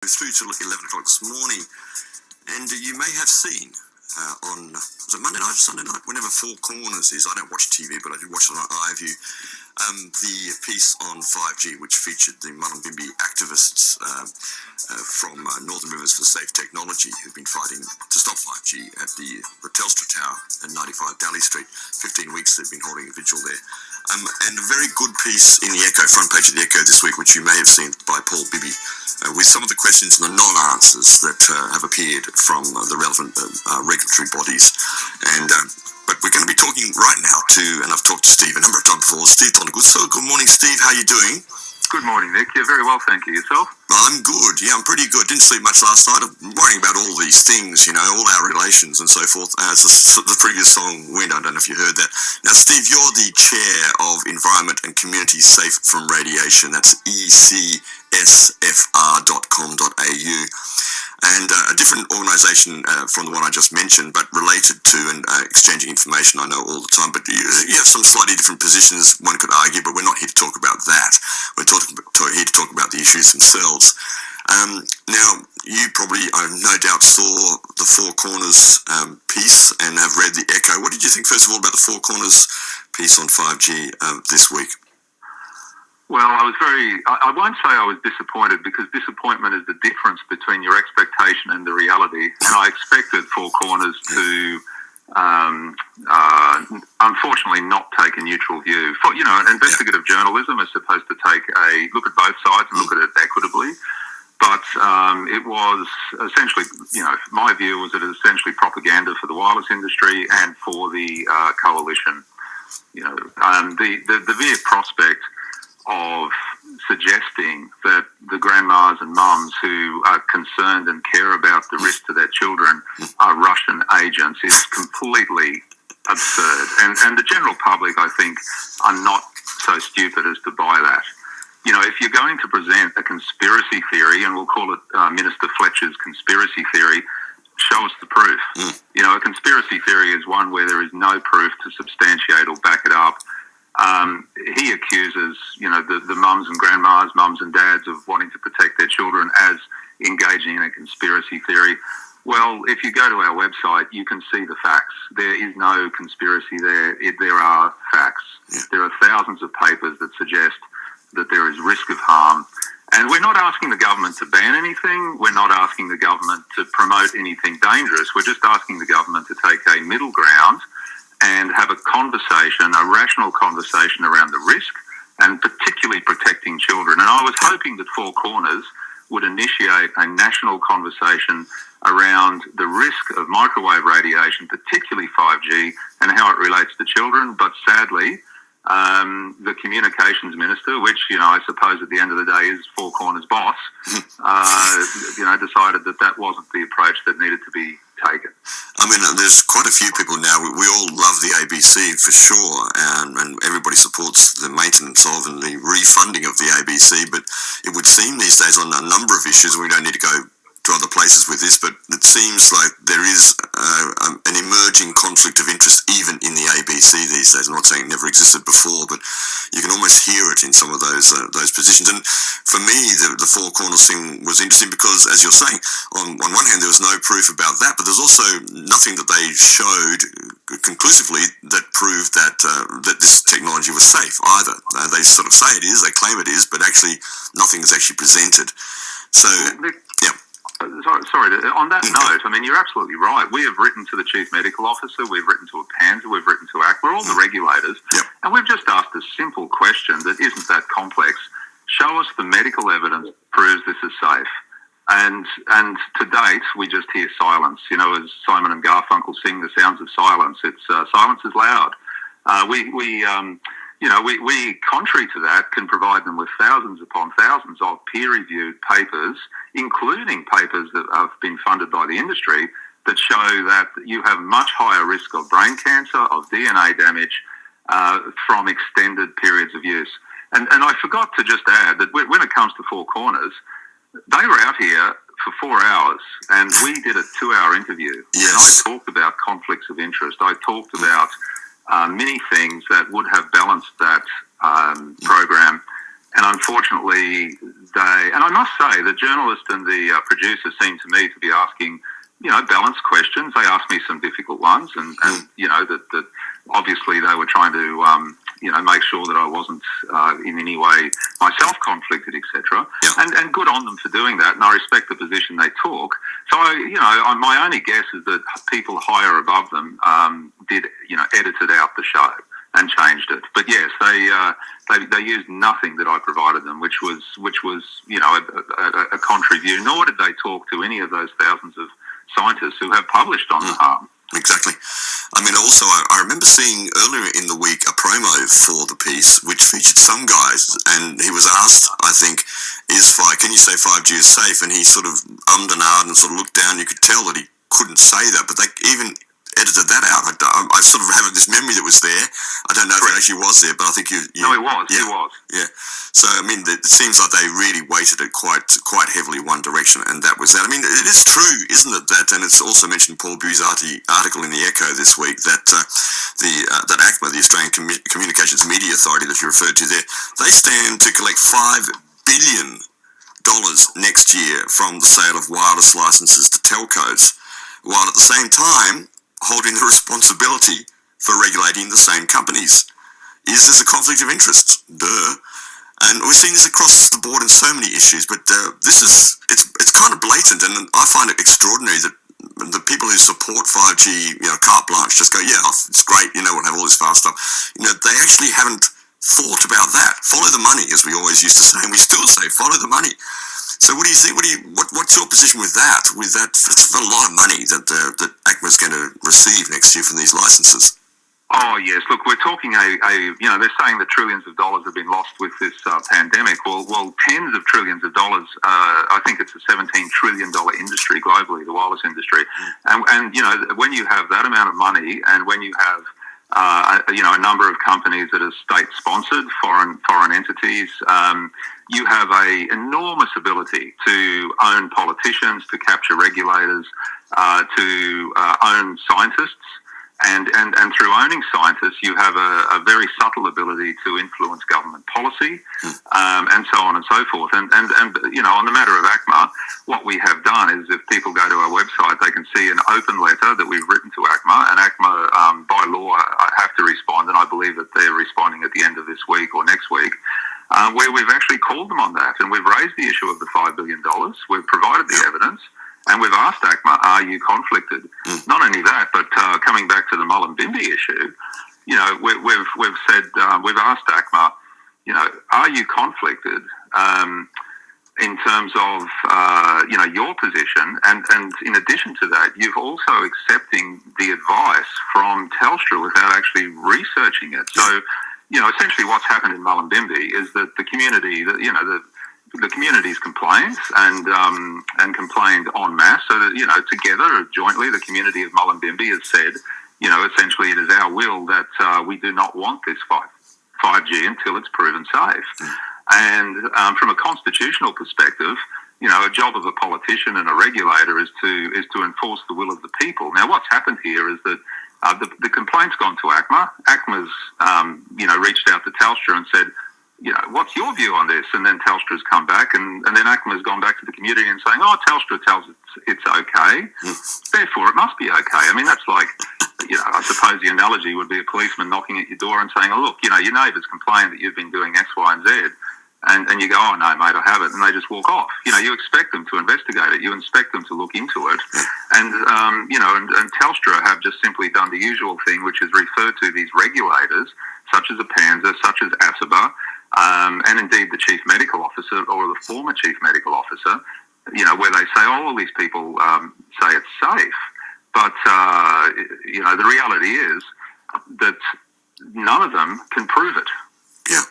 Through to 11 o'clock this morning, and you may have seen on, was it Monday night or Sunday night, whenever Four Corners is, I don't watch TV, but I did watch it on iView, the piece on 5G, which featured the Mullumbimby activists from Northern Rivers for Safe Technology, who've been fighting to stop 5G at the Telstra Tower at 95 Daly Street. 15 weeks they've been holding a vigil there. And a very good piece in the Echo, front page of the Echo this week, which you may have seen, by Paul Bibby, with some of the questions and the non-answers that have appeared from the relevant regulatory bodies. And but we're going to be talking right now to, and I've talked to Steve a number of times before, Steve Donegal. Good morning, Steve. How are you doing? Good morning, Nick. You're very well, thank you. Yourself? I'm good. Yeah, I'm pretty good. Didn't sleep much last night. I'm worrying about all these things, you know, all our relations and so forth. As the previous song went, I don't know if you heard that. Now, Steve, you're the chair of Environment and Community Safe from Radiation. That's ECSFR.com.au. And a different organisation from the one I just mentioned, but related to and exchanging information, I know, all the time. But you have some slightly different positions, one could argue, but we're not here to talk about that. We're here to talk about the issues themselves. Now, you probably, no doubt, saw the Four Corners piece and have read the Echo. What did you think, first of all, about the Four Corners piece on 5G this week? Well, I won't say I was disappointed, because disappointment is the difference between your expectation and the reality. And I expected Four Corners to, unfortunately, not take a neutral view. Investigative journalism is supposed to take a look at both sides and look at it equitably. But it was essentially, my view was that it was essentially propaganda for the wireless industry and for the coalition. The mere prospect of suggesting that the grandmas and mums who are concerned and care about the risk to their children are Russian agents is completely absurd. And the general public, I think, are not so stupid as to buy that. If you're going to present a conspiracy theory, and we'll call it Minister Fletcher's conspiracy theory, show us the proof. A conspiracy theory is one where there is no proof to substantiate or back it up. He accuses, the mums and grandmas, mums and dads, of wanting to protect their children as engaging in a conspiracy theory. Well, if you go to our website, you can see the facts. There is no conspiracy there. There are facts. There are thousands of papers that suggest that there is risk of harm. And we're not asking the government to ban anything. We're not asking the government to promote anything dangerous. We're just asking the government to take a middle ground and have a conversation, a rational conversation around the risk, and particularly protecting children. And I was hoping that Four Corners would initiate a national conversation around the risk of microwave radiation, particularly 5G, and how it relates to children. But sadly, the communications minister, which, I suppose at the end of the day is Four Corners' boss, decided that wasn't the approach that needed to be taken. I mean, there's quite a few people now. We all love the ABC for sure, and everybody supports the maintenance of and the refunding of the ABC, but it would seem these days on a number of issues, we don't need to go to other places with this, but it seems like there is an emerging conflict of interest even in the ABC these days. I'm not saying it never existed before, but you can almost hear it in some of those positions. And for me, the Four Corners thing was interesting because, as you're saying, on one hand there was no proof about that, but there's also nothing that they showed conclusively that proved that this technology was safe either. They sort of say it is, they claim it is, but actually nothing is actually presented. So, yeah. Sorry, on that note, I mean, you're absolutely right. We have written to the Chief Medical Officer, we've written to APANZA, we've written to ACT, we're all the regulators, and we've just asked a simple question that isn't that complex. Show us the medical evidence that proves this is safe. And to date, we just hear silence. As Simon and Garfunkel sing the sounds of silence, it's silence is loud. We, contrary to that, can provide them with thousands upon thousands of peer-reviewed papers, including papers that have been funded by the industry, that show that you have much higher risk of brain cancer, of DNA damage from extended periods of use. And I forgot to just add that when it comes to Four Corners, they were out here for 4 hours, and we did a 2-hour interview. Yes. And I talked about conflicts of interest. I talked about many things that would have balanced that program. And unfortunately, and I must say, the journalist and the producer seem to me to be asking, balanced questions. They asked me some difficult ones, and that obviously they were trying to, make sure that I wasn't in any way myself conflicted, etc. Yeah. And good on them for doing that, and I respect the position they took. So, my only guess is that people higher above them edited out the show and changed it. But yes, they used nothing that I provided them, which was a contrary view. Nor did they talk to any of those thousands of scientists who have published on the harm. Exactly. I mean, also, I remember seeing earlier in the week a promo for the piece which featured some guys, and he was asked, I think, can you say 5G is safe? And he sort of ummed and ahed and sort of looked down. You could tell that he couldn't say that, but they even edited that out. I sort of have this memory that was there. I don't know if it actually was there, but I think you No, it was. Yeah, it was. Yeah. So, I mean, it seems like they really weighted it quite heavily one direction, and that was that. I mean, it is true, isn't it, that, and it's also mentioned Paul Bu's article in the Echo this week, that that ACMA, the Australian Communications Media Authority that you referred to there, they stand to collect $5 billion next year from the sale of wireless licenses to telcos, while at the same time holding the responsibility for regulating the same companies. Is this a conflict of interest? Duh. And we're seeing this across the board in so many issues, but it's kind of blatant, and I find it extraordinary that the people who support 5G, carte blanche, just go, yeah, it's great, we'll have all this fast stuff. They actually haven't thought about that. Follow the money, as we always used to say, and we still say, follow the money. So what do you think? What's your position with that? It's a lot of money that ACMA is going to receive next year from these licenses. Oh yes, look, we're talking they're saying that trillions of dollars have been lost with this pandemic. Well, tens of trillions of dollars. I think it's a $17 trillion industry globally, the wireless industry. And when you have that amount of money, and when you have a number of companies that are state-sponsored, foreign entities, you have an enormous ability to own politicians, to capture regulators, to own scientists. And through owning scientists, you have a very subtle ability to influence government policy, and so on and so forth. And on the matter of ACMA, what we have done is, if people go to our website, they can see an open letter that we've written to ACMA, and ACMA, by law, have to respond, and I believe that they're responding at the end of this week or next week, where we've actually called them on that, and we've raised the issue of the $5 billion. We've provided the evidence. And we've asked ACMA, are you conflicted? Not only that, but coming back to the Mullumbimby issue, we've said, we've asked ACMA, are you conflicted in terms of, your position? And in addition to that, you've also accepting the advice from Telstra without actually researching it. So, essentially what's happened in Mullumbimby is that the community, the community's complained and complained en masse. So that, together, jointly, the community of Mullumbimby has said, essentially it is our will that we do not want this 5G until it's proven safe. And from a constitutional perspective, a job of a politician and a regulator is to enforce the will of the people. Now, what's happened here is that the complaint's gone to ACMA. ACMA's, reached out to Telstra and said, what's your view on this? And then Telstra's come back, and then ACMA's gone back to the community and saying, Telstra tells it's okay, therefore it must be okay. I mean, that's like, I suppose the analogy would be a policeman knocking at your door and saying, look, your neighbours complain that you've been doing X, Y, and Z. And you go, oh, no, mate, I haven't. And they just walk off. You expect them to investigate it. You expect them to look into it. And, and Telstra have just simply done the usual thing, which is refer to these regulators, such as APANSA, such as ASIBA, and indeed the chief medical officer or the former chief medical officer, where they say, all these people say it's safe. But, the reality is that none of them can prove it. Yeah.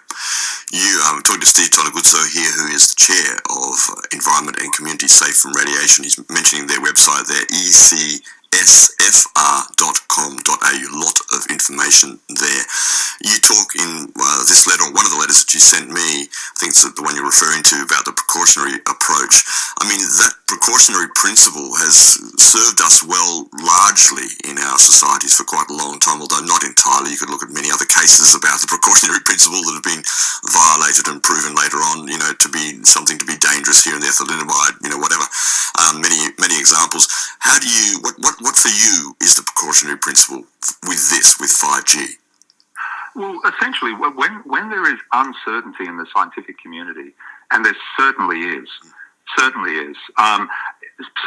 You talking to Steve Tonaguzzo here, who is the chair of Environment and Community Safe from Radiation. He's mentioning their website there, ECSFR.org.au. ECSFR.com.au. Lot of information there. You talk in this letter, or one of the letters that you sent me, I think it's the one you're referring to, about the precautionary approach. I mean, that precautionary principle has served us well largely in our societies for quite a long time, although not entirely. You could look at many other cases about the precautionary principle that have been violated and proven later on, to be something to be dangerous here and there, thalidomide, whatever. Many examples. How do you, what for you is the precautionary principle with 5G? Well, essentially, when there is uncertainty in the scientific community, and there certainly is,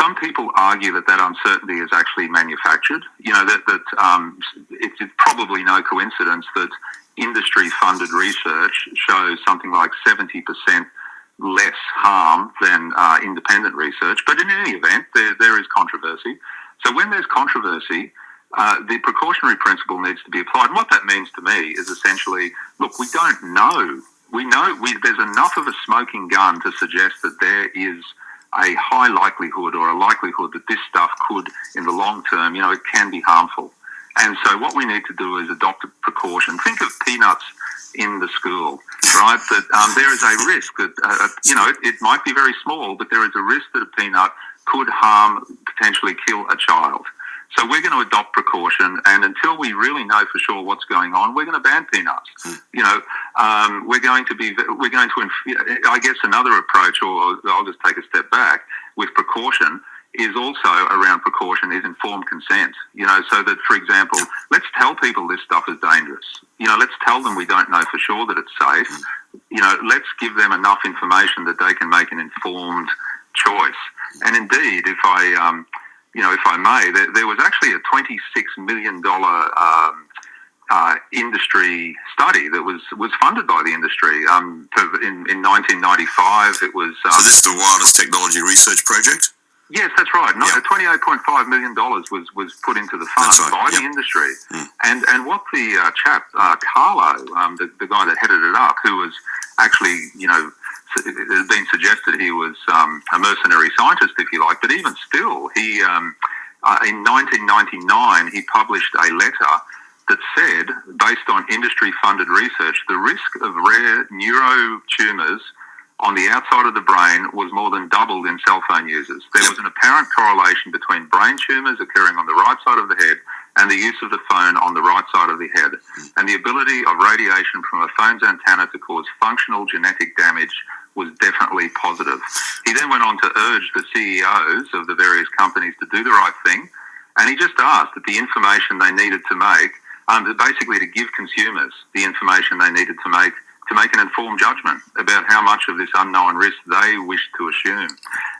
some people argue that uncertainty is actually manufactured. It's probably no coincidence that industry-funded research shows something like 70% less harm than independent research. But in any event, there is controversy. So when there's controversy, the precautionary principle needs to be applied. And what that means to me is essentially, look, we don't know. There's enough of a smoking gun to suggest that there is a high likelihood, or a likelihood, that this stuff could, in the long term, it can be harmful. And so what we need to do is adopt a precaution. Think of peanuts in the school, right? That there is a risk that, it might be very small, but there is a risk that a peanut could harm, potentially kill a child. So we're going to adopt precaution, and until we really know for sure what's going on, we're going to ban peanuts. I guess another approach, or I'll just take a step back, with precaution is also around precaution is informed consent. So that, for example, let's tell people this stuff is dangerous. Let's tell them we don't know for sure that it's safe. Let's give them enough information that they can make an informed choice. And indeed, if I may, there was actually a $26 million industry study that was funded by the industry. In 1995, it was... so this is the Wireless Technology Research Project? Yes, that's right. Yep. $28.5 million was put into the fund by the industry. And what the chap, Carlo, the guy that headed it up, who was actually, it has been suggested he was a mercenary scientist, if you like, but even still, he in 1999 he published a letter that said, based on industry-funded research, the risk of rare neurotumours on the outside of the brain was more than doubled in cell phone users. There was an apparent correlation between brain tumours occurring on the right side of the head and the use of the phone on the right side of the head, and the ability of radiation from a phone's antenna to cause functional genetic damage was definitely positive. He then went on to urge the CEOs of the various companies to do the right thing, and he just asked that the information they needed to make, basically to give consumers the information they needed to make an informed judgment about how much of this unknown risk they wish to assume.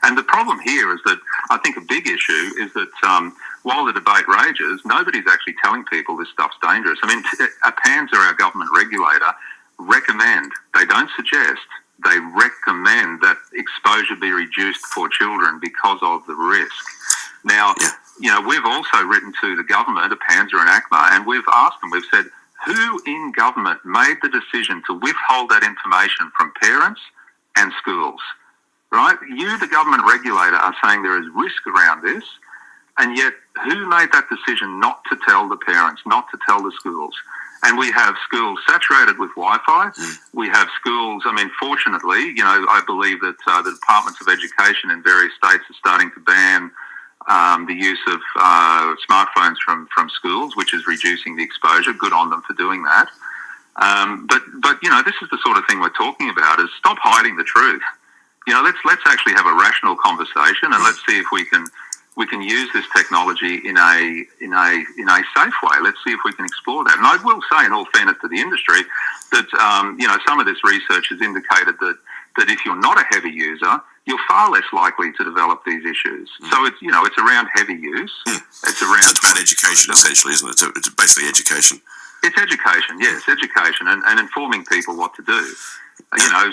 And the problem here is that I think a big issue is that while the debate rages, nobody's actually telling people this stuff's dangerous. I mean, APANSA, our government regulator, recommend, they don't suggest, they recommend that exposure be reduced for children because of the risk. Now, we've also written to the government, APANSA and ACMA, and we've asked them, we've said, who in government made the decision to withhold that information from parents and schools? Right? You, the government regulator, are saying there is risk around this, and yet who made that decision not to tell the parents, not to tell the schools? And we have schools saturated with Wi-Fi. We have schools, fortunately, I believe that the departments of education in various states are starting to ban the use of smartphones from schools, which is reducing the exposure. Good on them for doing that. But this is the sort of thing we're talking about: is stop hiding the truth. Let's actually have a rational conversation, and let's see if we can use this technology in a safe way. Let's see if we can explore that. And I will say, in all fairness to the industry, that some of this research has indicated that if you're not a heavy user, you're far less likely to develop these issues. So it's around heavy use. It's around. So it's about education, essentially, isn't it? It's basically education. It's education, yes, education, and informing people what to do.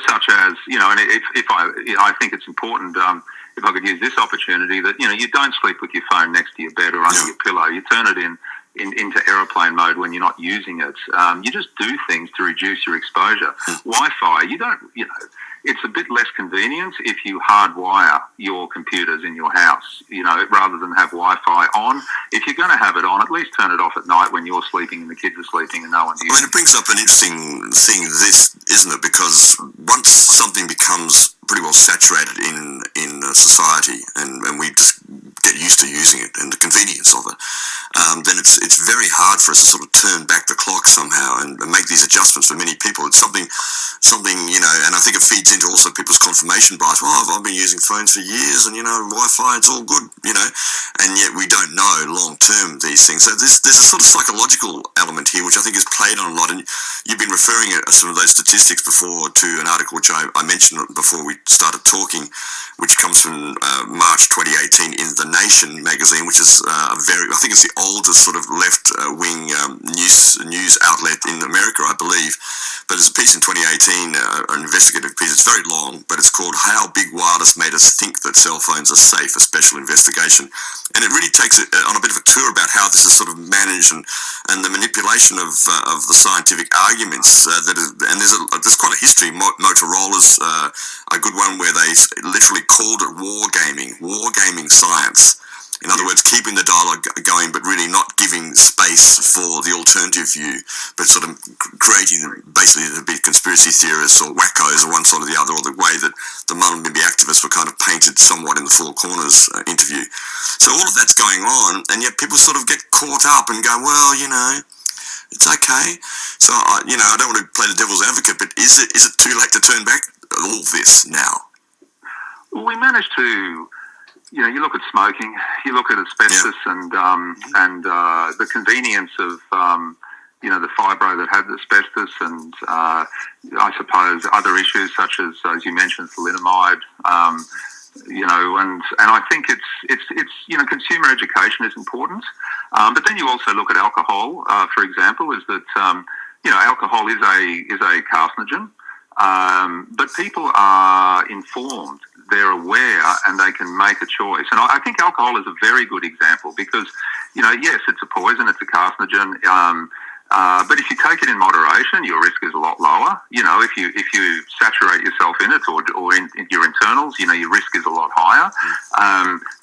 Such as and if I think it's important. If I could use this opportunity, that you don't sleep with your phone next to your bed or under your pillow. You turn it into aeroplane mode when you're not using it. You just do things to reduce your exposure. Wi-Fi, it's a bit less convenient if you hardwire your computers in your house, rather than have Wi-Fi on. If you're going to have it on, at least turn it off at night when you're sleeping and the kids are sleeping and no one's using it. It brings up an interesting thing, this, isn't it? Because once something becomes pretty well saturated in society, and we just get used to using it and the convenience of it, then it's very hard for us to sort of turn back the clock somehow and make these adjustments for many people. It's something, and I think it feeds into also people's confirmation bias. Well, I've been using phones for years, and Wi-Fi, it's all good, and yet we don't know long term these things. So there's a sort of psychological element here, which I think is played on a lot. And you've been referring some of those statistics before to an article which I mentioned before we started talking, which comes from March 2018 in The Nation magazine, which is I think it's the oldest sort of left-wing news outlet in America, I believe. But it's a piece in 2018, an investigative piece. It's very long, but it's called "How Big Wireless Made Us Think That Cell Phones Are Safe: A Special Investigation." And it really takes it on a bit of a tour about how this is sort of managed and the manipulation of the scientific arguments. And there's quite a history. Motorola's a good one where they literally called it wargaming science. In other words, keeping the dialogue going, but really not giving space for the alternative view, but sort of creating basically the big conspiracy theorists or wackos or one side or the other, or the way that the Mullumbimby activists were kind of painted somewhat in the Four Corners interview. So all of that's going on, and yet people sort of get caught up and go, well, it's okay. So, I don't want to play the devil's advocate, but is it too late to turn back all this now? Well, we managed to... you look at smoking, you look at asbestos, and the convenience of the fibro that had asbestos, and I suppose other issues such as you mentioned, thalidomide. And I think it's consumer education is important, but then you also look at alcohol, for example, is that alcohol is a carcinogen. But people are informed, they're aware, and they can make a choice. And I think alcohol is a very good example because, yes, it's a poison, it's a carcinogen, but if you take it in moderation, your risk is a lot lower. If you saturate yourself in it or in your internals, your risk is a lot higher.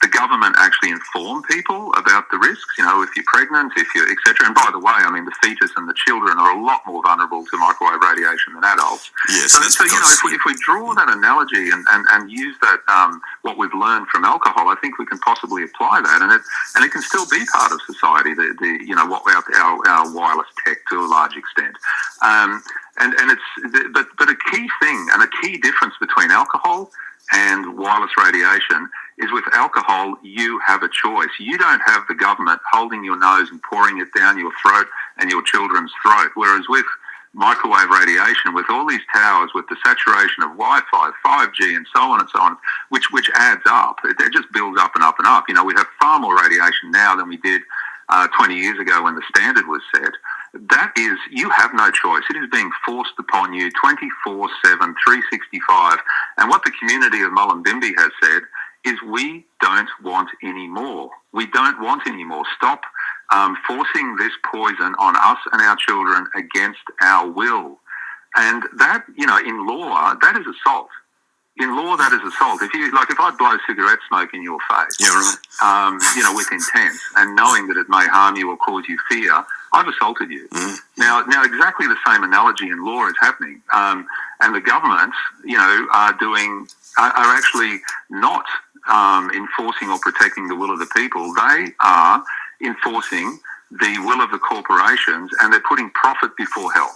The government actually inform people about the risks, if you're pregnant, etc. And by the way, the fetus and the children are a lot more vulnerable to microwave radiation than adults. Yes, so if we draw that analogy and use that, what we've learned from alcohol, I think we can possibly apply that, and it can still be part of society. What our wireless tech to a large extent, but a key thing and a key difference between alcohol and wireless radiation is with alcohol you have a choice. You don't have the government holding your nose and pouring it down your throat and your children's throat, whereas with microwave radiation, with all these towers, with the saturation of Wi-Fi, 5G, and so on, which adds up. It just builds up and up and up. We have far more radiation now than we did 20 years ago when the standard was set. That is, you have no choice. It is being forced upon you 24/7, 365. And what the community of Mullumbimby has said is we don't want any more. We don't want any more. Stop forcing this poison on us and our children against our will. And that, in law, that is assault. In law, that is assault. If I blow cigarette smoke in your face, yeah, right. With intent and knowing that it may harm you or cause you fear, I've assaulted you. Mm. Now, exactly the same analogy in law is happening, and the government, are actually not enforcing or protecting the will of the people. They are enforcing the will of the corporations, and they're putting profit before health.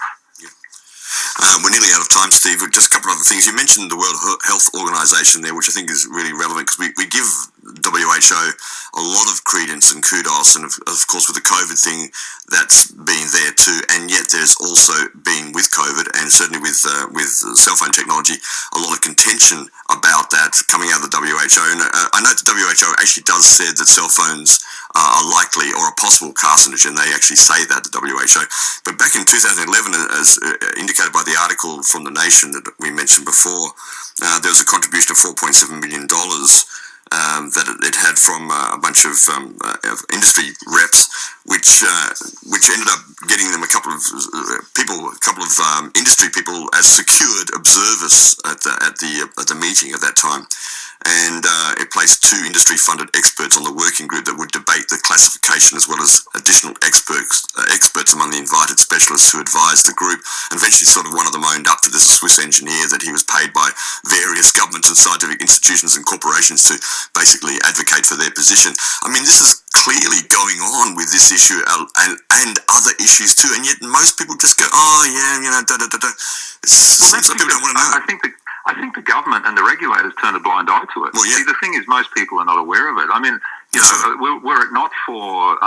We're nearly out of time, Steve. Just a couple of other things. You mentioned the World Health Organization there, which I think is really relevant because we give WHO a lot of credence and kudos, and of course with the COVID thing, that's been there too. And yet there's also been with COVID, and certainly with cell phone technology, a lot of contention about that coming out of the WHO. And I know the WHO actually does say that cell phones are likely or a possible carcinogen. They actually say that, the WHO. But back in 2011, as indicated by the article from The Nation that we mentioned before, there was a contribution of $4.7 million that it had from a bunch of industry reps which ended up getting them a couple of industry people as secured observers at the meeting at that time. And it placed 2 industry-funded experts on the working group that would debate the classification, as well as additional experts among the invited specialists who advised the group. And eventually, sort of one of them owned up to this Swiss engineer that he was paid by various governments and scientific institutions and corporations to basically advocate for their position. I mean, this is clearly going on with this issue and other issues too, and yet most people just go, oh yeah, da-da-da-da. It seems like people don't want to know. I think the government and the regulators turn a blind eye to it. Well, yeah. See, the thing is, most people are not aware of it. I mean, were it not for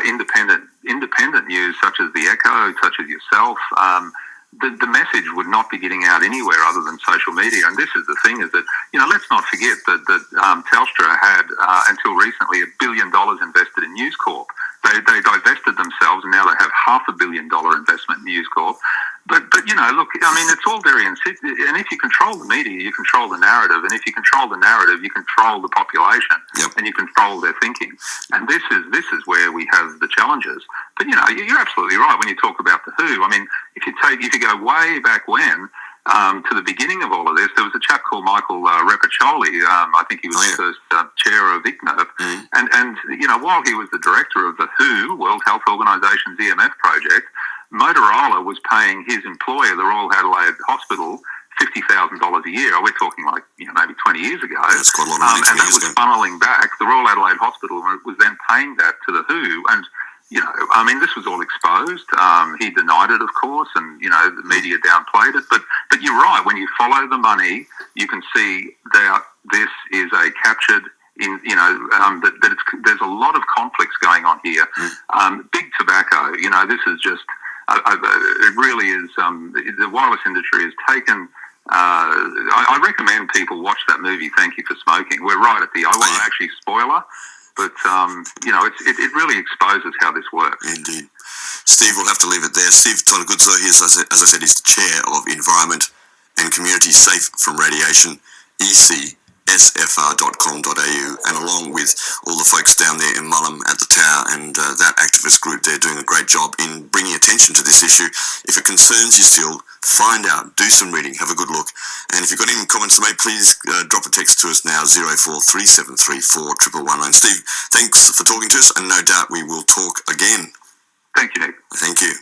independent news such as the Echo, such as yourself, the message would not be getting out anywhere other than social media. And this is the thing: is that let's not forget that Telstra had until recently $1 billion invested in News Corp. They divested themselves, and now they have $500 million investment in News Corp. But look, I mean, it's all very insidious. And if you control the media, you control the narrative. And if you control the narrative, you control the population. Yep. And you control their thinking. And this is where we have the challenges. But you're absolutely right when you talk about the WHO. I mean, if you go way back when, to the beginning of all of this, there was a chap called Michael Repiccioli. I think he was the first chair of ICNIRP. And while he was the director of the WHO, World Health Organization's EMF project, Motorola was paying his employer, the Royal Adelaide Hospital, $50,000 a year. We're talking like maybe 20 years ago. That's quite a lot of money. And that was funneling back. The Royal Adelaide Hospital was then paying that to the WHO. And I mean, this was all exposed. He denied it, of course, and the media downplayed it. But you're right. When you follow the money, you can see that this is a captured. There's a lot of conflicts going on here. Big tobacco. This is just. It really is. The wireless industry has taken. I recommend people watch that movie. Thank You for Smoking. We're right at the. I won't actually spoiler, but it really exposes how this works. Indeed, Steve. We'll have to leave it there. Steve Tonaguzzo, as I said, he's the chair of Environment and Community Safe from Radiation, ECSFR.com.au, and along with all the folks down there in Mullum at the Tower and that activist group, they're doing a great job in bringing attention to this issue. If it concerns you still, find out, do some reading, have a good look. And if you've got any comments to make, please drop a text to us now, 0437341119. Steve, thanks for talking to us, and no doubt we will talk again. Thank you, Nick. Thank you.